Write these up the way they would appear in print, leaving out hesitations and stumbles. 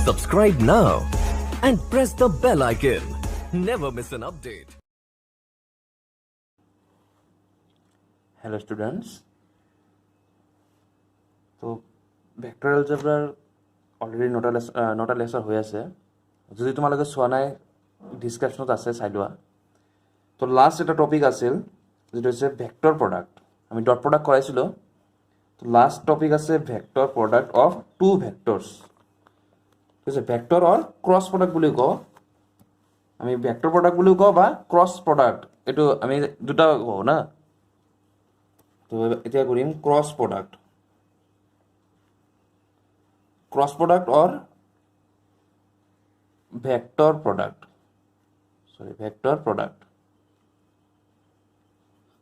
Subscribe now and press the bell icon. Never miss an update. Hello students. তো vector এলজেব্ৰাৰ already নটা lecture হৈ আছে যদি তোমালোকে চোৱা নাই ডিসক্ৰিপশনত আছে চাই লোৱা তো লাষ্ট এটা টপিক আছিল যেটো হৈছে ভেক্টৰ প্ৰডাক্ট আমি ডট প্ৰডাক্ট কৰাইছিলো তো লাষ্ট টপিক আছে ভেক্টৰ প্ৰডাক্ট অফ টু ভেক্টৰস কৈছে ভেক্টৰ অৰ ক্ৰস প্ৰডাক্ট বুলি কও আমি ভেক্টৰ প্ৰডাক্ট বুলি কও বা ক্ৰস প্ৰডাক্ট এটো আমি দুটা কও না তো এতিয়া কৰিম ক্ৰস প্ৰডাক্ট क्रॉस प्रोडक्ट और वेक्टर प्रोडक्ट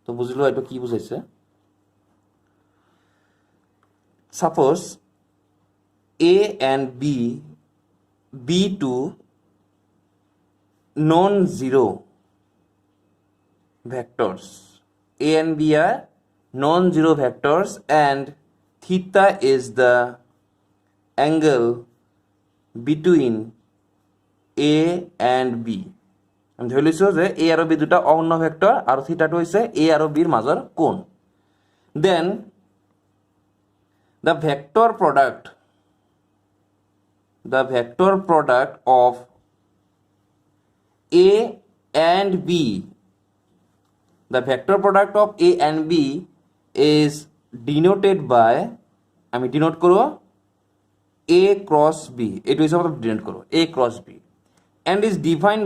तो बुझिलो एटो की बुझाइছে suppose a and b two non zero vectors a and b are non zero vectors and theta is the angle between a and b আমি ধৰি লৈছো যে a আৰু b দুটা অন্য vector আৰু থিটাটো হৈছে a আৰু b ৰ মাজৰ কোণ then the vector product of a and b is denoted by আমি ডিনোট করব a cross b it is about denote karo a cross b and is defined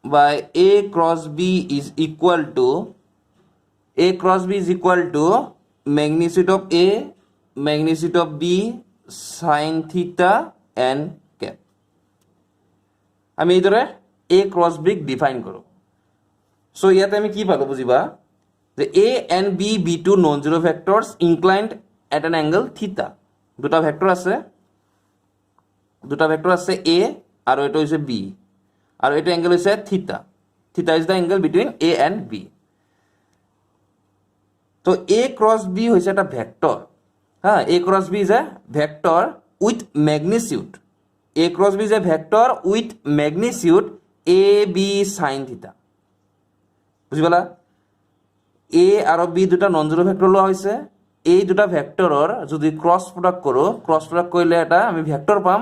by a cross b is equal to magnitude of a magnitude of b sin theta and cap আমি এইদৰে a cross b define কৰো so ইয়াতে আমি কি পালো বুজিবা The A and B two non-zero vectors inclined at an angle theta. দুটা vector আছে A আৰু এটো হৈছে B আৰু এটো অ্যাঙ্গেল হৈছে theta. Theta is the angle between A and B. তো A cross B হৈছে এটা ভেক্টর হ্যাঁ A cross B is a vector with magnitude. A cross B is a vector with magnitude AB sin theta. বুঝিলা a আৰু b দুটা non zero vector লোৱা হৈছে এই দুটা ভেক্টৰৰ যদি ক্ৰস প্ৰডাক্ট কৰিলে এটা আমি ভেক্টৰ পাম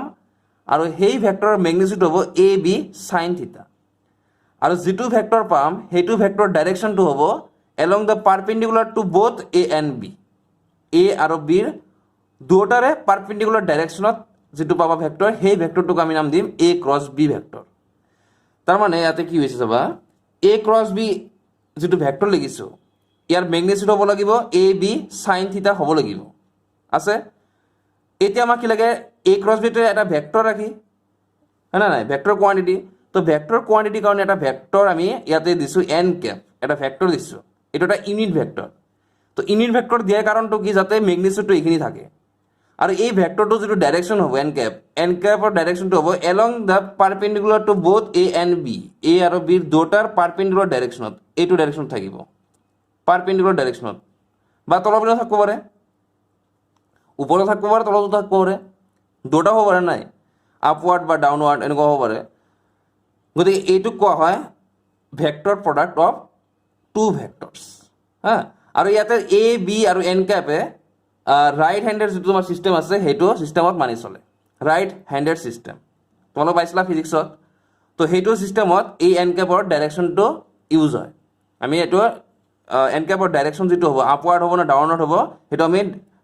আৰু সেই ভেক্টৰৰ ম্যাগনিটিউড হ'ব a b sin থিটা আৰু যেটো ভেক্টৰ পাম হেতু ভেক্টৰ ডাইৰেকশনটো হ'ব along the perpendicular to both a and b a আৰু b ৰ দুটাৰে পাৰপেন্ডিকুলাৰ ডাইৰেকশনত যেটো পাবা ভেক্টৰ সেই ভেক্টৰটোক আমি নাম দিম a cross b ভেক্টৰ তাৰ মানে ইয়াতে কি হৈছে চাবা a cross b যেটো ভেক্টৰ লিখিছো ইয়াৰ ম্যাগনিটিউড হ'ব লাগিব a b sin থিটা হ'ব লাগিব আছে এতিয়া আমাক কি লাগে a cross b তে এটা ভেক্টৰ ৰাখি হয় না নাই ভেক্টৰ কোয়ান্টিটি তো ভেক্টৰ কোয়ান্টিটি কাৰণে এটা ভেক্টৰ আমি ইয়াতে দিছো n ক্যাপ এটা ভেক্টৰ দিছো এটা এটা ইউনিট ভেক্টৰ তো ইউনিট ভেক্টৰ দিয়াৰ কাৰণটো কি যাতে ম্যাগনিটিউডটো এখিনি থাকে আৰু এই ভেক্টৰটো যেটো ডাইৰেকশন হ'ব n ক্যাপৰ ডাইৰেকশনটো হ'ব along the perpendicular to both a and b a আৰু b ৰ দুটাৰ পাৰপেন্ডিকুলাৰ ডাইৰেকশনত এইটো ডাইৰেকশন থাকিব পারপেন্ডিকুলার ডাইরেকশনত বা তলপিনে থাকব পারে উপরে থাকব পারে তলতো থাকব পারে দুটা হ'ব পারে নাই আপওয়ার্ড বা ডাউনওয়ার্ড এনেকুৱা হ'ব পাৰে গতিকে এইটো কোৱা হয় ভেক্টৰ প্ৰডাক্ট অফ টু ভেক্টৰস হ্যাঁ আৰু ইয়াতে a b আৰু n ক্যাপে ৰাইট হ্যান্ডেড যেটো তোমাৰ সিস্টেম আছে হেটো সিস্টেমত মানি চলে রাইট হ্যান্ডেড সিস্টেম তোমালোক পাইছিলা ফিজিক্সত তো হেটো সিস্টেমত এই n ক্যাপৰ ডাইৰেকশনটো ইউজ হয় আমি এটো n ক্যাপৰ ডাইৰেকশন যেটো হ'ব আপওয়াৰ্ড হ'ব না ডাউনওয়াৰ্ড হ'ব হেটো আমি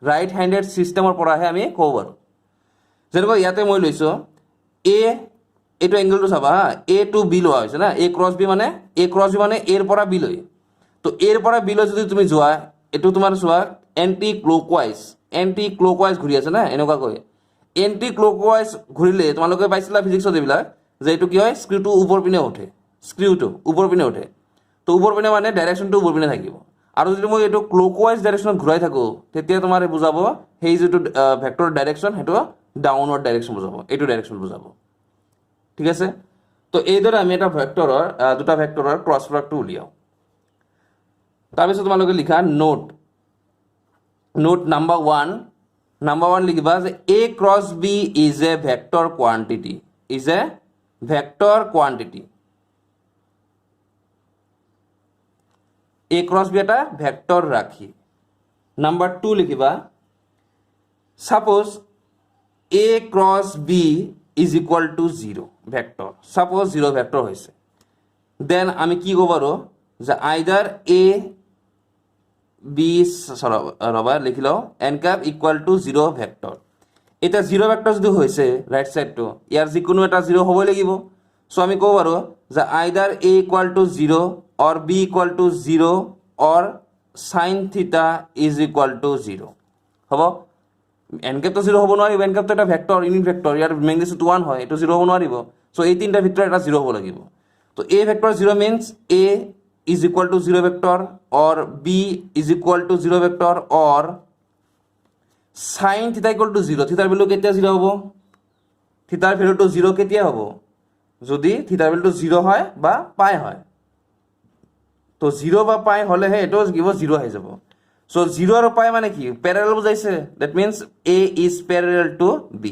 ৰাইট হ্যান্ডেড সিস্টেমৰ পৰাহে আমি ক'ব পাৰো যেনেকৈ ইয়াতে মই লৈছো a এটো অ্যাঙ্গেলটো চাবা a টু b লোৱা হৈছে না a ক্ৰস b মানে a ৰ পৰা b লৈ তো a ৰ পৰা b লৈ যদি তুমি যোৱা এটো তোমাৰ চোৱা এন্টি ক্লকৱাইজ ঘূৰি আছে না এনেকুৱা কয় এন্টি ক্লকৱাইজ ঘূৰিলে তোমালোকে পাইছিলা ফিজিক্সত এইবিলাক যে এটো কি হয় স্ক্ৰুটো ওপৰ পিনে উঠে তো ওপৰ পিনে মানে ডাইৰেকশনটো ওপৰ পিনে থাকিব আৰু যদি মই এটো ক্লকৱাইজ ডাইৰেকশনত ঘূৰাই থাকো তেতিয়া তোমাৰ বুজাব হেই যেটো ভেক্টৰ ডাইৰেকশন হেটো ডাউনওয়াৰ্ড ডাইৰেকশন বুঝাবো এইটো ডাইৰেকশন বুঝাবো ঠিক আছে তো এইদৰে আমি এটা ভেক্টৰৰ দুটা ভেক্টৰৰ ক্ৰস প্ৰডাক্টটো উলিয়াও তাৰপিছত তোমালোকে লিখা নোট নোট নাম্বাৰ 1 লিখিবা যে a cross b is a vector quantity, is a vector quantity. a cross b এটা ভেক্টৰ ৰাখি. নাম্বাৰ 2 লিখিবা suppose a cross b is equal to 0 vector. suppose 0 vector হৈছে, then আমি কি ক'ব পাৰো যে either a b ৰবা লিখি লওঁ n cap equal to 0 vector. এটা 0 ভেক্টৰ যদি হৈছে ৰাইট সাইডটো ইয়াৰ যিকোনো এটা 0 হ'বই লাগিব. সো আমি ক'ব পাৰো যে either a equal to 0 or b equal to 0 or sin theta is equal to 0 হ'ব. n cap তো 0 হ'ব নোৱাৰিব, n cap তো এটা ভেক্টৰ, ইউনিট ভেক্টৰ, ইয়াৰ ম্যাগনিটিউড 1 হয়, এটো 0 হ'ব নোৱাৰিব. সো এই তিনটা ভিতৰত এটা 0 হ'ব লাগিব. তো a vector 0 means a is equal to 0 vector or b is equal to 0 vector or sin theta equal to 0. থিটাৰ value কেতিয়া 0 হ'ব? থিটাৰ ভ্যালুটো 0 কেতিয়া হ'ব? যদি থিটাৰ ভ্যালুটো 0 হয় বা পাই হয়. তো 0 বা পাই হলেহে এটো গিব 0 হৈ যাব. সো 0 আৰু পাই মানে কি? প্যারালাল বুজাইছে. That means a is parallel to b.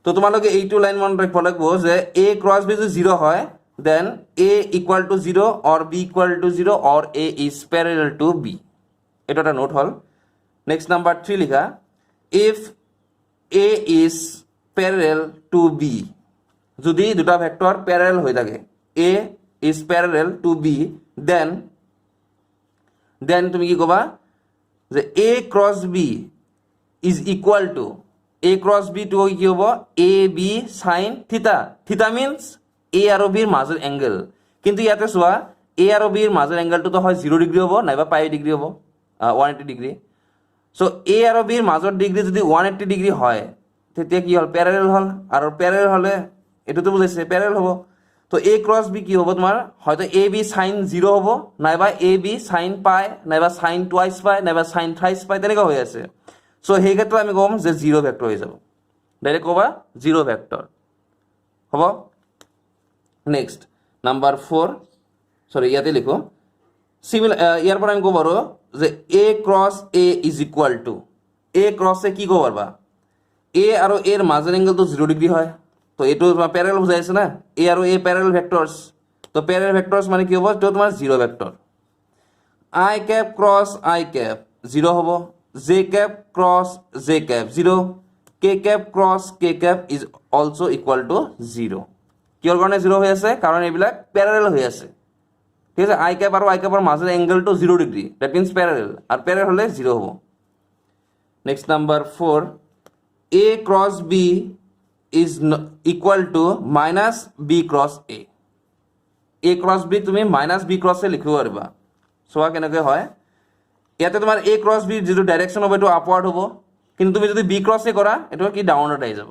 তো তোমালোকে এইটো লাইন মন ৰাখিব লাগিব যে a cross b যদি 0 হয় then a equal to 0 or b equal to 0 or a is parallel to b. এটা একটা নোট হল. নেক্সট নাম্বার 3 লিখা if a is parallel to b, যদি দুটা ভেক্টর প্যারালাল হয়ে থাকে a is parallel to b, then তুমি কি কবা যে a cross b is equal to a cross b to কি হ'ব a b sin theta. theta means a আৰু b ৰ মাজৰ এংগল. কিন্তু ইয়াতে চোৱা a আৰু b ৰ মাজৰ এংগলটো তো হয় 0 ডিগ্ৰী হ'ব নাইবা পাই ডিগ্ৰী হ'ব, 180 ডিগ্ৰী. সো a আৰু b ৰ মাজৰ ডিগ্ৰী যদি 180 ডিগ্ৰী হয় তেতিয়া কি হল? প্যাৰালাল হল. আৰু প্যাৰালাল হলে এটোতো বুজাইছে প্যাৰালাল হ'ব. তো a cross b কি হ'ব তোমাৰ? হয়তো a b sin 0 হ'ব নাইবা a b sin পাই নাইবা sin twice পাই নাইবা sin thrice পাই, তেনেকা হৈ আছে. সো সেই ক্ষেত্ৰত আমি কম যে 0 ভেক্টৰ হৈ যাব. ডাইৰেক্ট কবা 0 ভেক্টৰ হ'ব. নেক্সট নাম্বার 4 সরি ইয়াতে লিখো সিমিলার. ইয়ার পর আমি কব পারো যে a cross a is equal to a cross a কি কব পারবা? a আর এর মাঝের অ্যাঙ্গেল তো 0 ডিগ্রি হয়, তো এটো প্যারালাল বুঝাইছে না, a আর a প্যারালাল ভেক্টরস. তো প্যারালাল ভেক্টরস মানে কি হবে? তো তোমার 0 vector. i cap cross i cap 0 হবে, j cap cross j cap 0, k cap cross k cap is also equal to 0. কিহৰ কাৰণে 0 হৈ আছে? কাৰণ এইবিলাক প্যাৰালাল হৈ আছে. ঠিক আছে, i ক্যাপ আৰু i ক্যাপৰ মাজৰ এংগলটো 0 ডিগ্ৰী, দ্যাট মিন্স প্যাৰালাল, আৰু প্যারালাল হলে 0 হ'ব. Next number 4 a cross b is equal to minus b cross a. a cross b তুমি মাইনাস b ক্রস a লিখিব পাৰিবা. চোৱা কেনেকৈ হয়. ইয়াতে তোমাৰ a ক্ৰস b যেটো ডাইৰেকশন হ'ব এটো আপওয়াৰ্ড হ'ব, কিন্তু তুমি যদি b ক্ৰস a কৰা এটো কি ডাউনওয়াৰ্ড আহি যাব.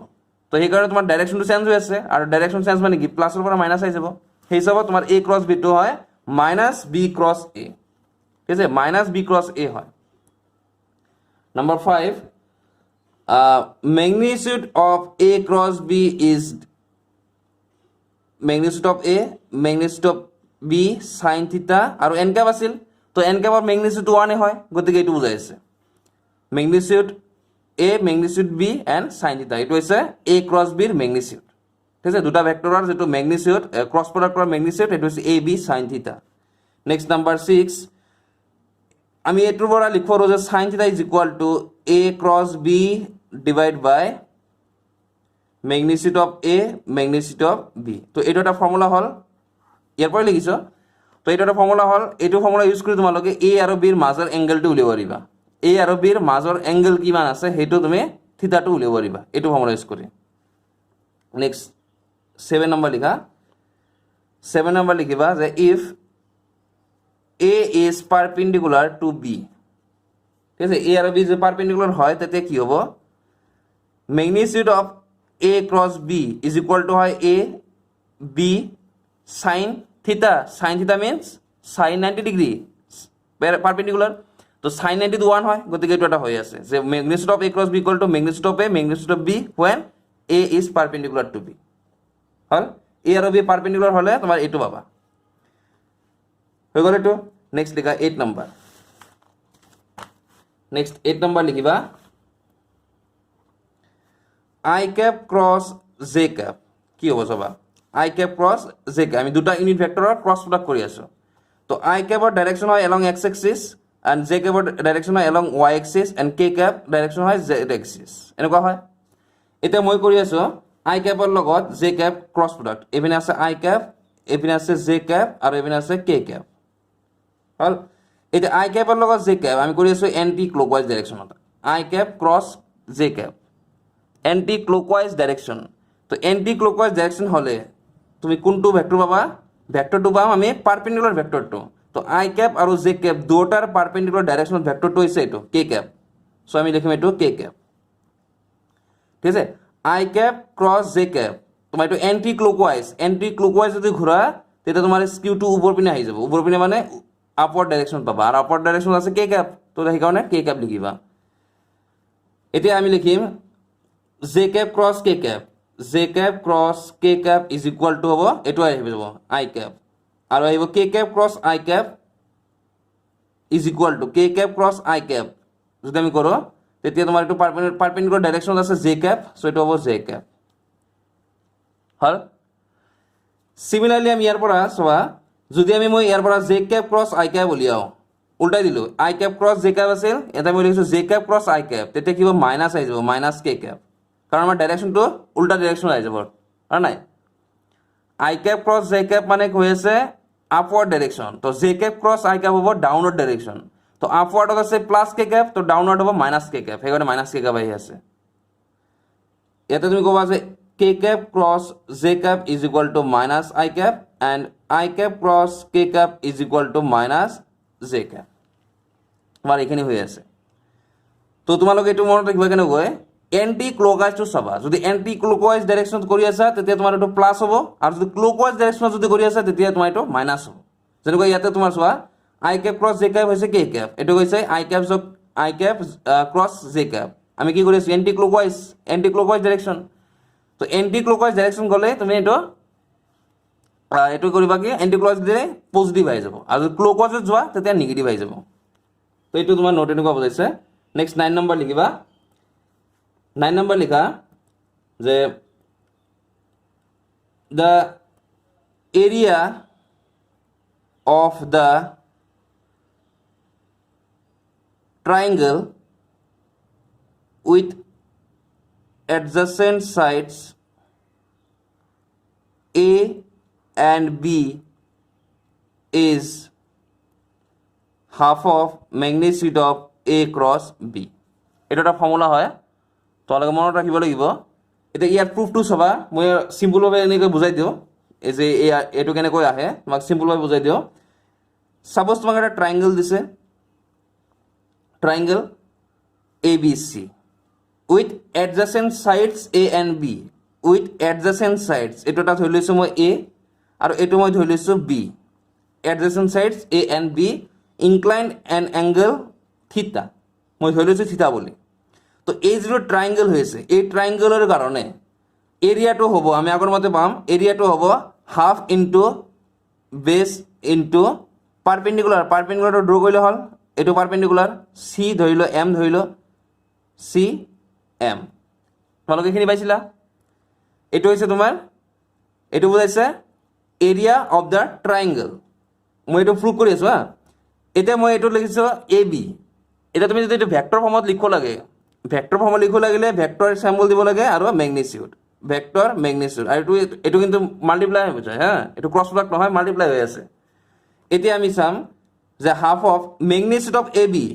তো সেই কাৰণে তোমাৰ ডাইৰেকশনটো চেঞ্জ হৈ আছে, আৰু ডাইৰেকশন চেঞ্জ মানে কি প্লাসৰ পৰা মাইনাস আহি যাব. সেই হিচাপত তোমাৰ a ক্রস b টো হয় মাইনাস b ক্রস a. ঠিক আছে, মাইনাস b ক্রস a হয়. Number 5 magnitude of a cross b is magnitude of a magnitude of b sin theta আৰু n cap আছিল. তো n cap ৰ magnitude 1 হয়, গতিকে এইটো বুজাইছে magnitude a magnitude b and sin theta. এইটো হৈছে a cross b ৰ magnitude. ঠিক আছে, দুটা ভেক্টৰৰ যেটো magnitude ক্ৰস প্ৰডাক্টৰ magnitude এটো হৈছে a b sin theta. Next number 6 আমি এটোৰ পৰা লিখব পাৰো যে sin theta is equal to a cross b divided by magnitude of a magnitude of b. তো এইটো এটা ফর্মুলা হল, ইয়াৰ পৰা লিখিছো. তো এইটো এটা ফৰ্মুলা হল, এইটো ফৰ্মুলা ইউজ কৰি তোমালোকে a আৰু b ৰ মাজৰ এংগলটো উলিয়াব পাৰিবা. a আৰু b ৰ মাজৰ এংগল কিমান আছে সেইটো তুমি থিতাটো উলিয়াব পাৰিবা এইটো ফৰ্মুলা ইউজ কৰি. নেক্সট 7 নম্বৰ লিখা. 7 নম্বৰ লিখিবা যে if a is perpendicular to b. ঠিক আছে, a আৰু b যে পারপেন্ডিকুলার হয় তাতে কি হ'ব? magnitude of a cross b is equal to হয় a b sin theta. sin theta means sin 90 degree perpendicular. তো sin 90 to 1 হয়, গতিকে এটা হৈ আছে যে magnitude of a cross b equal to magnitude of a magnitude of b when a is perpendicular to b. Hall, a আৰু b perpendicular হলে তোমাৰ এইটো পাবা. হৈ গ'ল এইটো. নেক্সট লিখা 8 নম্বৰ. নেক্সট 8 নম্বৰ লিখিবা I cap cross J cap কি হ'ব চাবা I cap cross J cap আমি দুটা ইউনিট ভেক্টৰৰ ক্ৰছ প্ৰডাক্ট কৰি আছো তো আই কেপৰ ডাইৰেকশ্যন হয় along X axis and J কেপৰ ডাইৰেকশ্যন হয় along Y axis and K cap direction হয় জেড এক্সিছ এনেকুৱা হয় এতিয়া মই কৰি আছো আই কেপৰ লগত জে কেপ ক্ৰছ প্ৰডাক্ট এইপিনে আছে আই কেপ এইপিনে আছে জে কেপ আৰু এইপিনে আছে কে কেপ হ'ল এতিয়া আই কেপৰ লগত জে কেপ আমি কৰি আছো এণ্টি ক্লকৱাইজ ডাইৰেকশ্যনত I cap cross J cap anticlockwise direction তো এণ্টি ক্লকৱাইজ ডাইৰেকশ্যন হ'লে তুমি কোনটো ভেক্টৰ পাবা ভেক্টৰটো পাম আমি পাৰপেণ্ডিকুলাৰ ভেক্টৰটো তো আই কেপ আৰু জে কেপ দুটাৰ পাৰপেণ্ডিকুলাৰ ডাইৰেকশ্যনত ভেক্টৰটো হৈছে এইটো কে কেপ চ' আমি লিখিম এইটো কে কেপ ঠিক আছে আই কেপ ক্ৰছ জে কেপ তোমাৰ এইটো এণ্টি ক্লকৱাইজ যদি ঘূৰা তেতিয়া তোমাৰ স্কিউটো ওপৰ পিনে আহি যাব ওপৰ পিনে মানে আপৱাৰ্ড ডাইৰেকশ্যন পাবা আৰু আপৱাৰ্ড ডাইৰেকশ্যন আছে কে কেপ তো সেইকাৰণে কে কেপ লিখিবা এতিয়া আমি লিখিম J cap cross K cap J cap cross K cap is equal to হ'ব এইটো আহি যাব আই কেপ আৰু আহিব K cap cross I cap is equal to K cap cross I cap যদি আমি কৰোঁ তেতিয়া তোমাৰ এইটো পাৰপেণ্ডিকুলাৰ ডাইৰেকশ্যন আছে জে কেপ চ' এইটো হ'ব জে কেপ হ'ল চিমিলাৰলি আমি ইয়াৰ পৰা চোৱা যদি আমি মই ইয়াৰ পৰা J cap cross I Cape উলিয়াওঁ উল্টাই দিলোঁ আই কেপ ক্ৰছ জে কেপ আছিল এটা মই লিখিছোঁ J cap cross I Cape তেতিয়া কি হ'ব মাইনাছ আহি যাব মাইনাছ কে কেপ কাৰণ আমাৰ ডাইৰেকশ্যনটো উল্টা ডাইৰেকশ্যন আহি যাব আৰু নাই I cap cross J cap মানে হৈ আছে আপৱাৰ্ড ডাইৰেকশ্যন তো J cap cross I cap হ'ব ডাউনৱাৰ্ড ডাইৰেকশ্যন তো আপৱাৰ্ডত আছে প্লাছ কে কেপ তো ডাউনৱাৰ্ড হ'ব মাইনাছ কে কেপ সেইকাৰণে মাইনাছ কে কেপ আহি আছে ইয়াতে তুমি ক'বা যে K cap cross J cap is equal to minus I cap and I cap cross K cap is equal to minus J cap তোমাৰ এইখিনি হৈ আছে তো তোমালোকে এইটো মনত ৰাখিবা কেনেকৈ এণ্টি ক্লকৱাইজটো চাবা যদি এণ্টি ক্লকৱাইজ ডাইৰেকশ্যনত কৰি আছা তেতিয়া তোমাৰ এইটো প্লাছ হ'ব আৰু যদি ক্লকৱাইজ ডাইৰেকশ্যনত যদি কৰি আছা তেতিয়া তোমাৰ এইটো মাইনাছ হ'ব যেনেকৈ ইয়াতে তোমাৰ চোৱা আই কেপ ক্ৰছ জে কেপ হৈছে কে কেপ এইটো হৈছে আই কেপ ক্ৰছ জে কেপ আমি কি কৰি আছোঁ এণ্টি ক্লকৱাইজ ডাইৰেকশ্যন তো এণ্টি ক্লকৱাইজ ডাইৰেকশ্যন গ'লে তুমি এইটো কৰিবা কি এণ্টি ক্লকৱাইজ দিলে পজিটিভ আহি যাব আৰু যদি ক্লকৱাইজত যোৱা তেতিয়া নিগেটিভ আহি যাব তো এইটো তোমাৰ নোট এনেকুৱা বুজাইছে নেক্সট 9 নম্বৰ লিখিবা 9 নম্বৰ লিখা যে the area of the triangle with adjacent sides A and B is half of magnitude of A cross B. এটা একটা ফর্মুলা হয় তোমালোকে মনত ৰাখিব লাগিব এতিয়া ইয়াৰ প্ৰুফটো চাবা মই সিম্পলভাৱে এনেকৈ বুজাই দিওঁ এই যে এইটো কেনেকৈ আহে তোমাক সিম্পলভাৱে বুজাই দিওঁ সাপোজ তোমাক এটা ট্ৰায়াঙ্গল দিছে triangle ABC with adjacent sides A and B with adjacent sides এটো এটা ধৰি লৈছো মই A আৰু এটো মই ধৰি লৈছো B adjacent sides A and B inclined an angle theta মই ধৰি লৈছো theta বুলি তো এই যে ট্ৰায়াঙ্গল হৈছে এই ট্ৰায়াঙ্গলৰ কাৰণে এৰিয়াটো হ'ব আমি আগৰ মতে পাম এৰিয়াটো হ'ব half into base into perpendicular draw কৰিলে হ'ল এইটো পাৰপেন্ডিকুলাৰ সি ধৰিলো এম ধৰিলো সি এম তোমালোকে এইখিনি পাইছিলা এইটো হৈছে তোমাৰ এইটো বুজাইছে এৰিয়া অফ দ্য ট্ৰায়াঙ্গল মই এইটো প্ৰুভ কৰি আছো এতিয়া মই এইটো লিখিছো এ বি এটা তুমি যদি এইটো ভেক্টৰ ফৰ্মত লিখিব লাগে ভেক্টৰ ফৰ্মত লিখিব লাগিলে ভেক্টৰ সিম্বল দিব লাগে আৰু ম্যাগনিটিউড ভেক্টৰ ম্যাগনিটিউড আৰু এইটো কিন্তু মাল্টিপ্লাই হৈ যায় এইটো ক্ৰছ প্ৰডাক্ট নহয় মাল্টিপ্লাই হৈ আছে এতিয়া আমি চাম যে half of magnitude of A B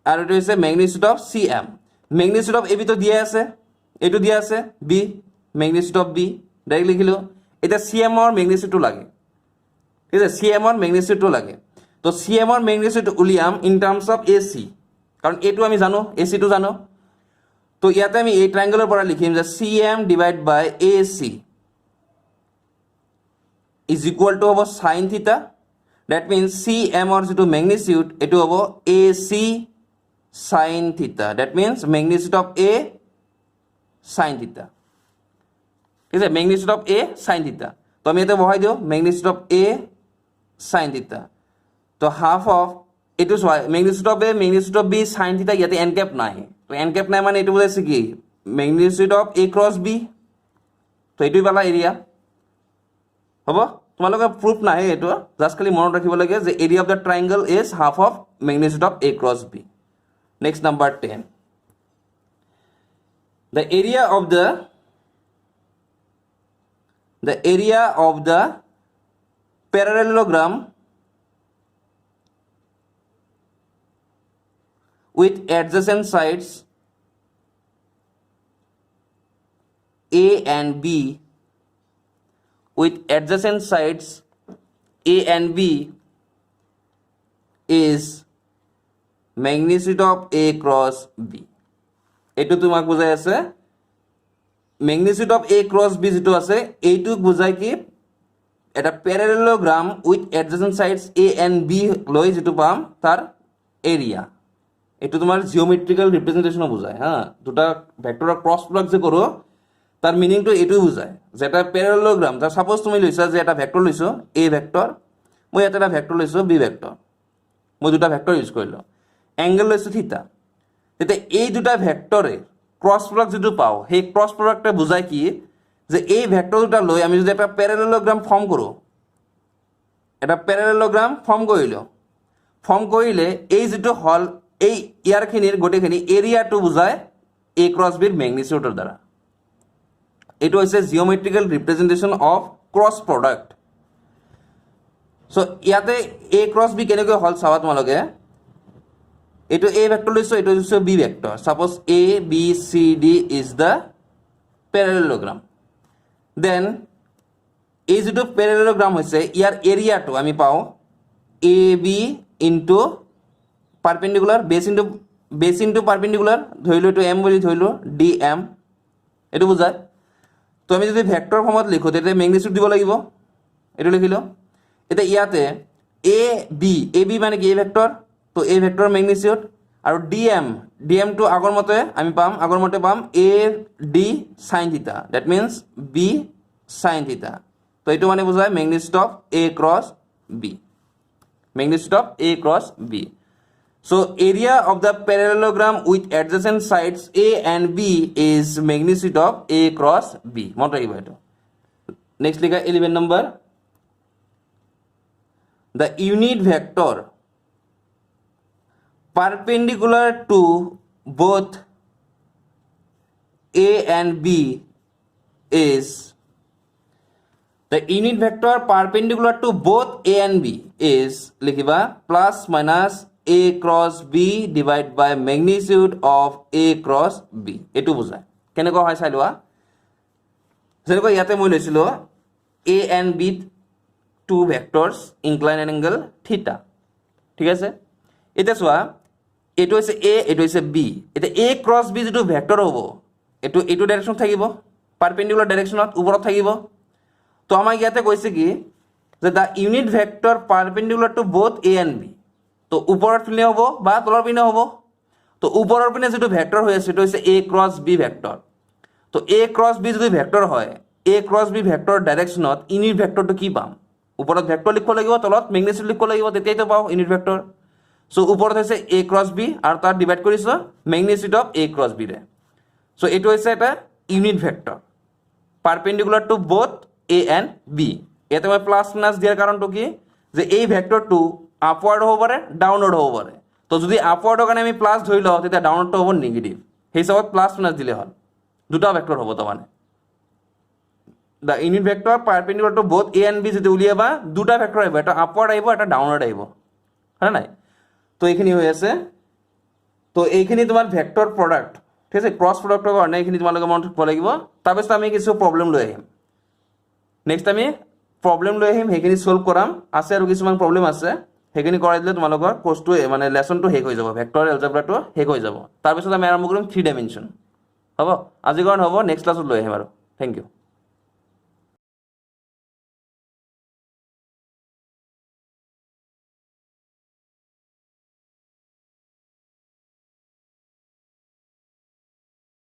আৰু এইটো হৈছে magnitude of C M magnitude of A B তো দিয়া আছে এইটো দিয়া আছে B magnitude of B direct লিখিলো এটা সি এম ৰ ম্যাগনিটিউডটো লাগে ঠিক আছে সি এম ৰ ম্যাগনিটিউডটো লাগে তো সি এম ৰ ম্যাগনিটিউড উলিয়াম ইন টাৰ্মস অফ এ সি কাৰণ এইটো আমি জানো এ সি টো জানো তো ইয়াতে আমি এই ট্ৰায়াঙ্গলৰ পৰা লিখিম যে C M divide by A C is equal to হ'ব sine theta that means cm or to magnitude etu hobo ac sin theta that means magnitude of a sin theta is a magnitude of a sin theta to ami ete bahai dio magnitude of a sin theta to half of এইটো চোৱা মেগনিচিউড of B sine theta ইয়াতে N Cape নাই তো N Cape নাই মানে এইটো বুজাইছে কি মেগনিচিউড অফ এ ক্ৰছ বি তো এইটোই পালা এৰিয়া হ'ব তোমালোকে প্ৰুফ নাই এইটো জাষ্ট খালি মনত ৰাখিব লাগে যে area of the triangle is half of magnitude of A cross B next number 10 the area of the parallelogram with adjacent sides A and B with adjacent sides A and B is magnitude of A cross B. এইটো তোমাক বুজাই আছে magnitude of A cross B যেটো আছে এইটো বুজাই কি এটা parallelogram with adjacent sides A and B লৈ যেটো পাম তাৰ এৰিয়া এইটো তোমাৰ জিওমেট্ৰিক্যাল ৰিপ্ৰেজেন্টেশন বুজায় হ্যাঁ দুটা ভেক্টৰৰ ক্ৰস প্ৰডাক্ট যে কৰো তাৰ মিনিংটো এইটো বুজায় যে এটা প্যাৰালেলোগ্ৰাম যা সাপোজ তুমি লৈছা যে এটা ভেক্টৰ লৈছো এ ভেক্টৰ মই এটা ভেক্টৰ লৈছো বি ভেক্টৰ মই দুটা ভেক্টৰ ইউজ কৰিলো এংগল লৈছো থিটা তেতে এই দুটা ভেক্টৰে ক্ৰস প্ৰডাক্ট যেটো পাও সেই ক্ৰস প্ৰডাক্টে বুজায় কি যে এই ভেক্টৰ দুটা লৈ আমি যদি এটা প্যাৰালেলোগ্ৰাম ফৰ্ম কৰো এটা প্যাৰালেলোগ্ৰাম ফৰ্ম কৰিলে এই যেটো হল এই ইয়াৰখিনিৰ গোটেইখিনি এৰিয়াটো বুজায় এ ক্ৰস বিৰ ম্যাগনিটিউডৰ দ্বাৰা এইটো হৈছে জিওমেট্ৰিক্যাল ৰিপ্ৰেজেন্টেশন অফ ক্ৰস প্ৰডাক্ট সো ইয়াতে এ ক্ৰস বি কেনেকৈ হল চাবা তোমালোকে এইটো এ ভেক্টৰ লৈছো এইটো হৈছে B vector suppose A B C D is the parallelogram then এই যেটো প্যাৰালেলোগ্ৰাম হৈছে ইয়াৰ এৰিয়াটো আমি পাও A B into perpendicular base into perpendicular ধৰিলো এটো এম বুলি ধৰিলো ডি এম এটো বুজায় তো আমি যদি ভেক্টৰ ফৰ্মত লিখো তেতে ম্যাগনিটিউড দিব লাগিব এটো লিখিলো এটা ইয়াতে এ বি মানে কি এ ভেক্টৰ তো এ ভেক্টৰ ম্যাগনিটিউড আৰু ডিএম টু আগৰ মতে পাম A D sin theta that means B sin theta তো এটো মানে বুজায় magnitude of A cross B So area of the parallelogram with adjacent sides A and B is magnitude of A cross B. মত রাখিবা এটা next লিখা 11 number the unit vector perpendicular to both A and B is the unit vector perpendicular to both A and B is লিখিবা plus minus A cross B divided by magnitude of A cross B. এটো বুজায় কেনেকৈ হয় চাই লোৱা যেনেকৈ ইয়াতে মই লৈছিলো A and B two vectors incline an angle theta ঠিক আছে এটা চোৱা এটো হৈছে A এটো হৈছে B এটা A cross B যেটো ভেক্টৰ হ'ব এটো ডাইৰেকশন থাকিব পাৰপেন্ডিকুলাৰ ডাইৰেকশনত ওপৰত থাকিব তো আমাক ইয়াতে কৈছে কি যে the unit vector perpendicular to both A and B তো ওপৰৰ পিনে হ'ব বা তলৰ পিনে হ'ব তো ওপৰৰ পিনে যেটো ভেক্টৰ হৈ আছে এটো হৈছে A cross B ভেক্টৰ তো A cross B যদি ভেক্টৰ হয় A cross B ভেক্টৰ ডাইৰেকশনত ইউনিট ভেক্টৰটো কি পাম ওপৰত ভেক্টৰ লিখিব লাগিব তলত ম্যাগনিটিউড লিখিব লাগিব তেতিয়াই তো পাও ইউনিট ভেক্টৰ সো ওপৰত হৈছে A cross B আৰু তাৰ ডিভাইড কৰিছো magnitude of A cross B ৰে সো এটো হৈছে এটা unit vector perpendicular to both A and B এতে মই প্লাস মাইনাস দিয়াৰ কাৰণটো কি যে এই ভেক্টৰটো আপওয়াৰ্ড হ'ব পাৰে ডাউনওয়াৰ্ড হ'ব পাৰে তো যদি আপওয়াৰ্ডৰ কাৰণে আমি প্লাস ধৰি লও তেতিয়া ডাউনওয়ার্ডটো হ'ব নেগেটিভ সেই হিচাপত প্লাস মাইনাস দিলে হ'ল দুটা ভেক্টৰ হ'ব তো মানে the unit vector perpendicular to both A and B যদি উলিয়াবা দুটা ভেক্টৰ আহিব এটা আপওয়াৰ্ড আহিব এটা ডাউনওয়াৰ্ড আহিব হয় নাই তো এইখিনি হৈ আছে তো এইখিনি তোমাৰ ভেক্টৰ প্ৰডাক্ট ঠিক আছে ক্ৰস প্ৰডাক্টৰ কাৰণে এইখিনি তোমালোকে মনত ৰাখিব লাগিব তাৰপিছত আমি কিছু প্ৰবলেম লৈ আহিম নেক্সট আমি প্ৰবলেম লৈ আহিম সেইখিনি সলভ কৰাম আছে আৰু কিছুমান প্ৰবলেম আছে সেইখিনি কৰাই দিলে তোমালোকৰ কোৰ্সটো মানে লেসনটো শেষ হৈ যাব ভেক্টৰ এলজেব্ৰাটো শেষ হৈ যাব তাৰপিছত আমি আৰম্ভ কৰিম 3 ডাইমেনশন হ'ব আজি কাৰণ হ'ব নেক্সট ক্লাছত লৈ আহিম আৰু থ্যাংক ইউ